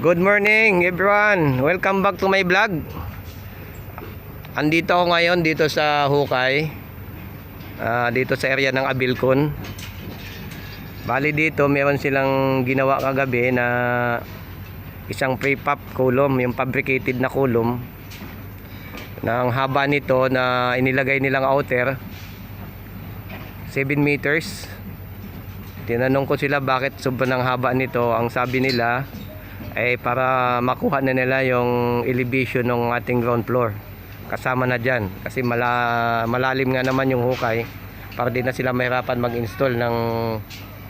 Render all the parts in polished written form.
Good morning everyone, welcome back to my vlog. Andito ako ngayon dito sa Hukay, dito sa area ng Abilcon. Bali dito meron silang ginawa kagabi na isang pre-pop column, yung fabricated na column na ang haba nito na inilagay nilang outer 7 meters. Tinanong ko sila bakit sobrang haba nito. Ang sabi nila ay para makuha na nila yung elevation ng ating ground floor. Kasama na dyan kasi malalim nga naman yung hukay, para din na sila mahirapan mag-install ng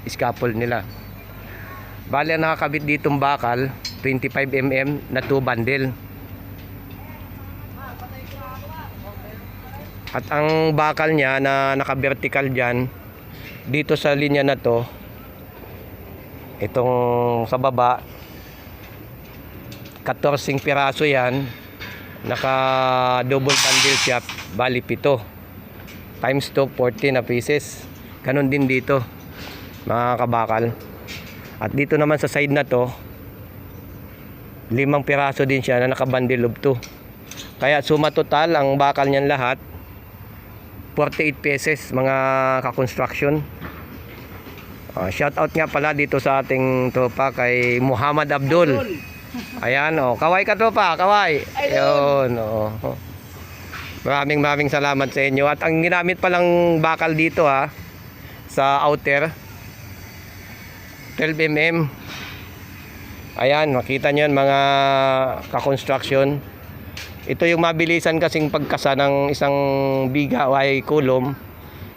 scaffold nila. Bali ang nakakabit ditong bakal 25mm na 2 bundle. At ang bakal niya na naka-vertical dyan dito sa linya na to, itong sa baba 14 piraso yan, naka double bundle siya, bali 7 times 2, 40 na pieces. Ganon din dito mga kabakal. At dito naman sa side na to 5 piraso din siya na naka bundle of 2. Kaya suma total ang bakal niyan lahat 48 pieces mga ka-construction. Shout out nga pala dito sa ating tropa kay Muhammad Abdul. Ayan, kaway ka tropa, kaway. Ayun, Maraming salamat sa inyo. At ang ginamit palang bakal dito sa outer 12mm. Ayan, makita nyo yan mga ka-construction. Ito yung mabilisan kasing pagkasa ng isang biga ay column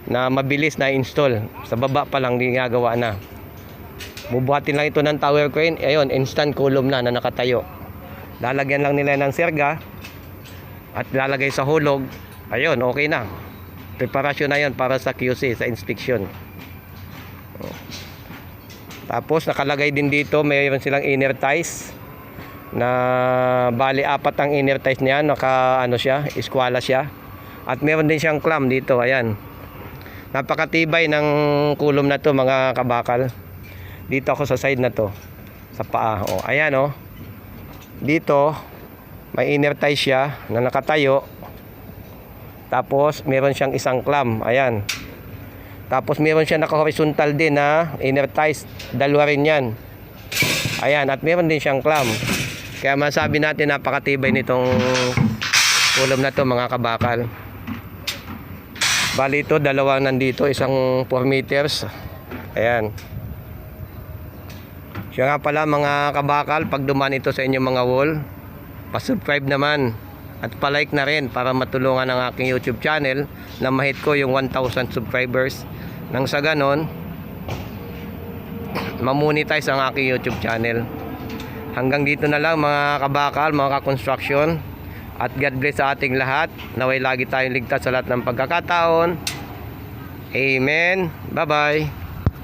na mabilis na install. Sa baba pa lang ginagawa na. Bubuhatin lang ito ng tower crane. Ayun, instant column na nakatayo. Lalagyan lang nila ng serga at lalagay sa hulog. Ayun, okay na. Preparasyon na yun para sa QC, sa inspection. Tapos nakalagay din dito, mayroon silang inner ties na bali 4 ang inner ties niya, naka siya, eskwala siya. At meron din siyang clamp dito, ayan. Napakatibay ng column na to mga kabakal. Dito ako sa side na to, sa paa. Ayan dito may inner tie siya na nakatayo. Tapos meron siyang isang clamp, ayan. Tapos meron siya naka-horizontal din na inner ties, dalawa rin yan. Ayan, at meron din siyang clamp. Kaya masabi natin napakatibay nitong column na to mga kabakal. Bali ito, dalawang nandito, isang 4 meters. Ayan. Siya nga pala mga kabakal, pag dumaan ito sa inyong mga wall, pa-subscribe naman at pa-like na rin para matulungan ang aking YouTube channel na mahit ko yung 1,000 subscribers. Nang sa ganon, mamonetize ang aking YouTube channel. Hanggang dito na lang mga kabakal, mga ka-construction. At God bless sa ating lahat. Naway lagi tayong ligtas sa lahat ng pagkakataon. Amen. Bye-bye.